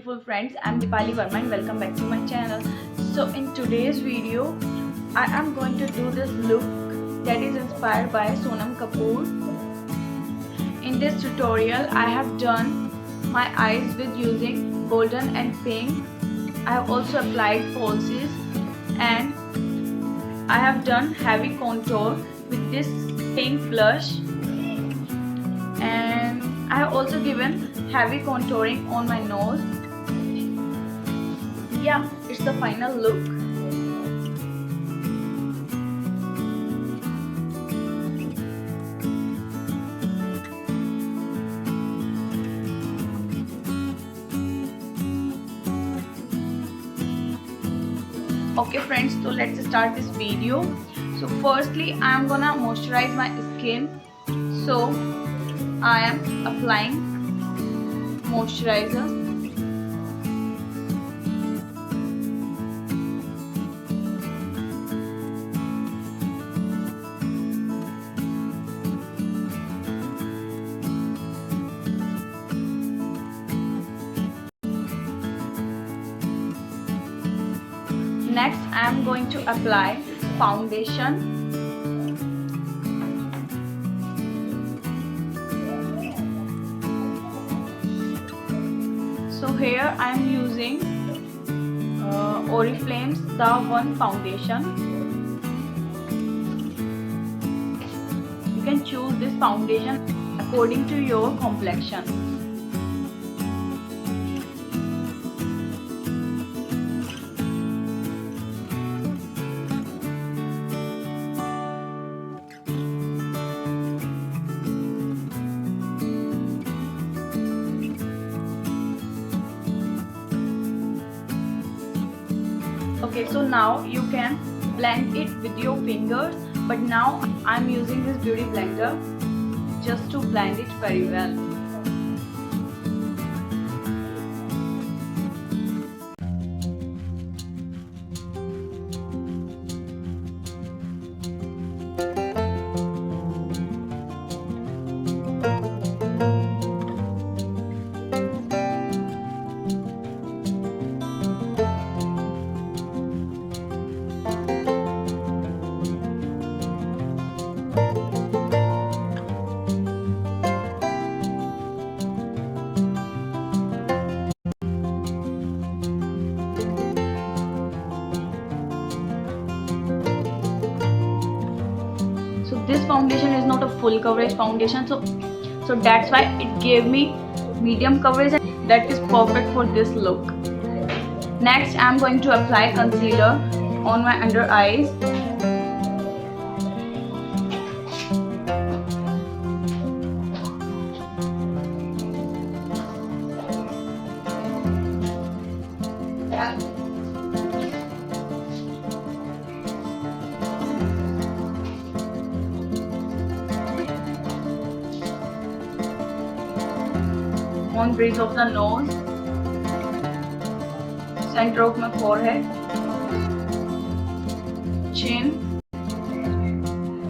beautiful friends, I'm Dipali Verma and welcome back to my channel. So in today's video I am going to do this look that is inspired by Sonam Kapoor. In this tutorial I have done my eyes with using golden and pink. I have also applied falsies and I have done heavy contour with this pink blush, and I have also given heavy contouring on my nose. Yeah, it's the final look. Okay friends, so let's start this video. So firstly I am gonna moisturize my skin. So I am applying moisturizer. Next I am going to apply foundation. So here I am using Oriflame's The One foundation. You can choose this foundation according to your complexion. Okay, so now you can blend it with your fingers, but now I'm using this beauty blender just to blend it very well. This foundation is not a full coverage foundation, so that's why it gave me medium coverage, and that is perfect for this look. Next I am going to apply concealer on my under eyes. On bridge of the nose, center of my forehead, chin,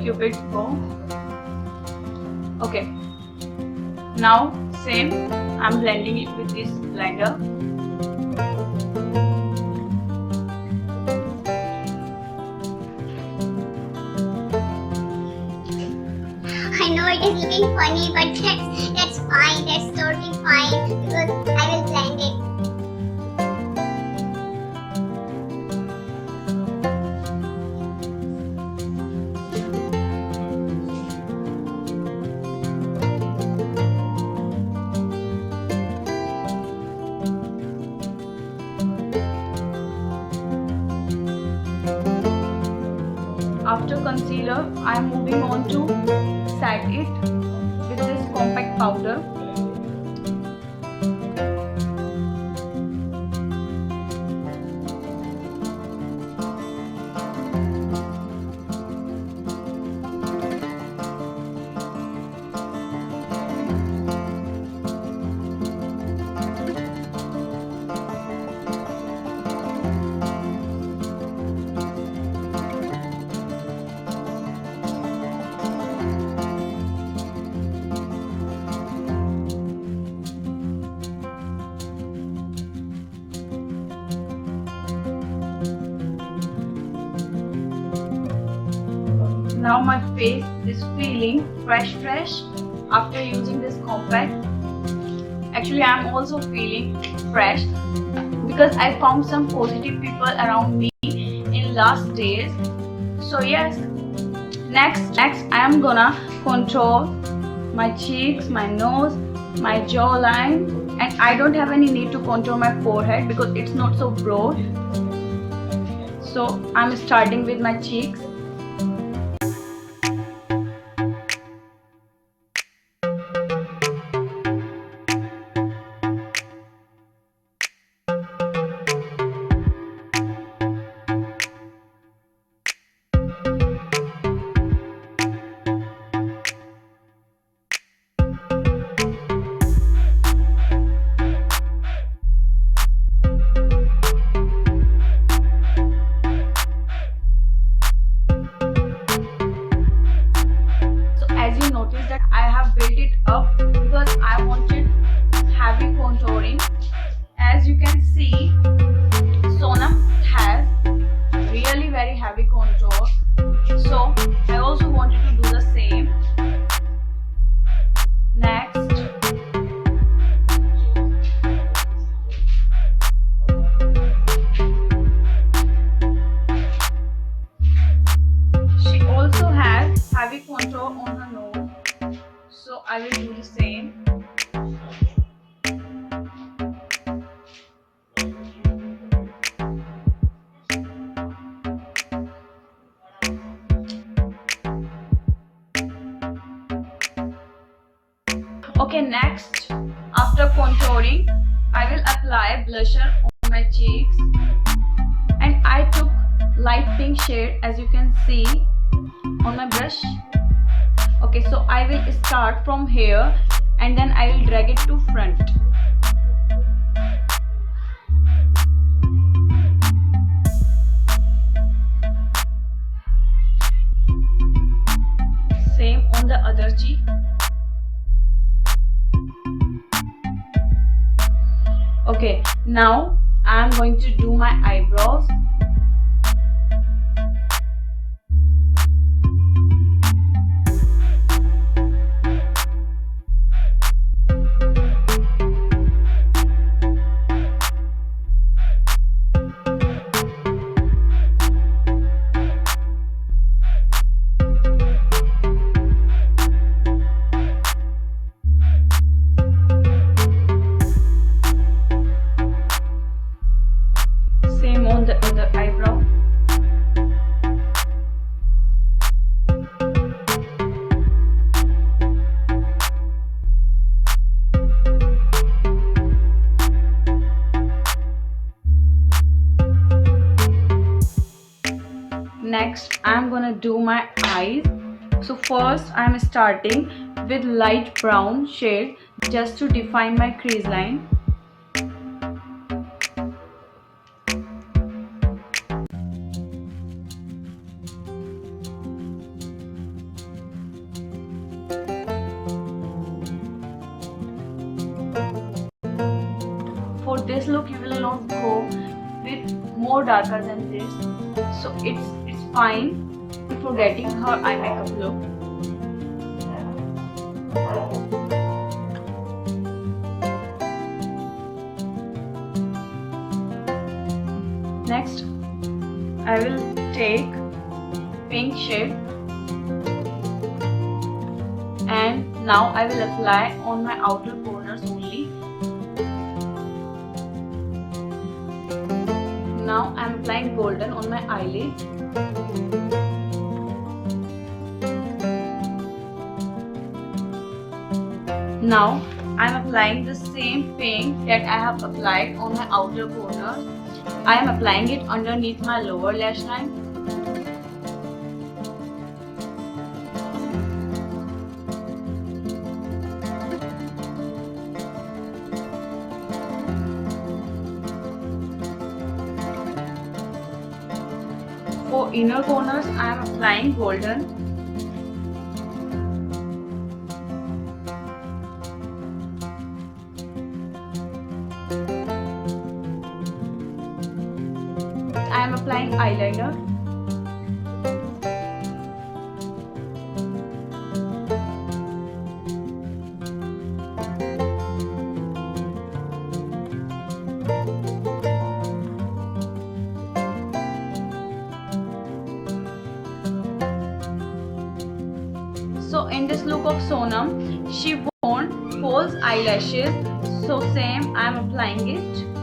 cupid's bow. Okay, now same, I'm blending it with this blender. I know it is looking funny, but that's fine. That's totally fine because I will blend it. After concealer, I am moving on to set it with this compact powder. now my face is feeling fresh after using this compact. Actually, I am also feeling fresh because I found some positive people around me in last days. So yes, next I am gonna contour my cheeks, my nose, my jawline, and I don't have any need to contour my forehead because it's not so broad. So I'm starting with my cheeks. As you notice that I have built it up because I wanted heavy contouring. As you can see, Sonam has really very heavy contour, so I also wanted to do the same. Next, she also has heavy contour on her nose, so I will do the same. Okay, next, after contouring, I will apply blusher on my cheeks, and I took light pink shade as you can see on my brush. Okay, so I will start from here and then I will drag it to front. Same on the other cheek. Okay, now I am going to do my eyebrows. Same on the other eyebrow. Next, I'm gonna do my eyes. So first, I'm starting with light brown shade just to define my crease line. For this look, you will not go with more darker than this, so it's fine for getting her eye makeup look. Next, I will take pink shade and now I will apply on my outer corners only. Now I am applying golden on my eyelids. Now I am applying the same pink that I have applied on my outer corners. I am applying it underneath my lower lash line. For inner corners, I am applying golden. I am applying eyeliner. So in this look of Sonam, she wore false eyelashes. So same, I am applying it.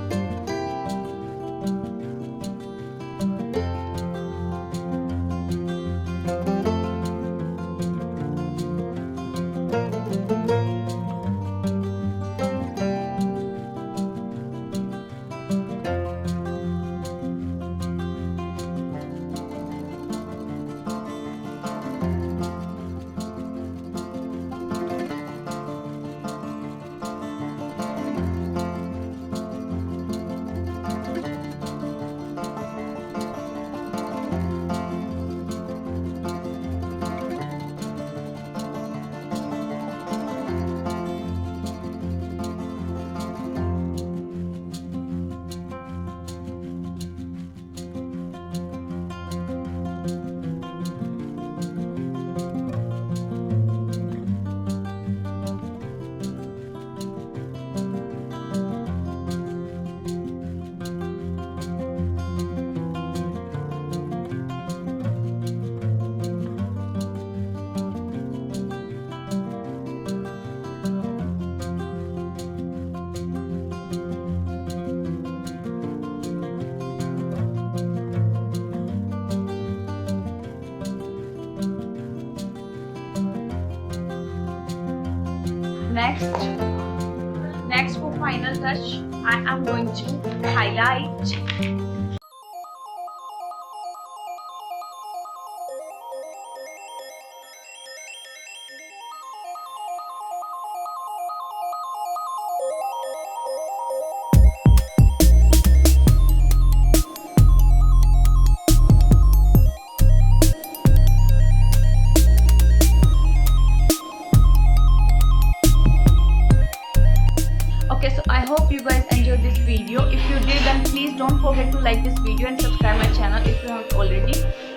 Next for final touch, I am going to highlight. Okay, so I hope you guys enjoyed this video. If you did, then please don't forget to like this video and subscribe my channel if you haven't already.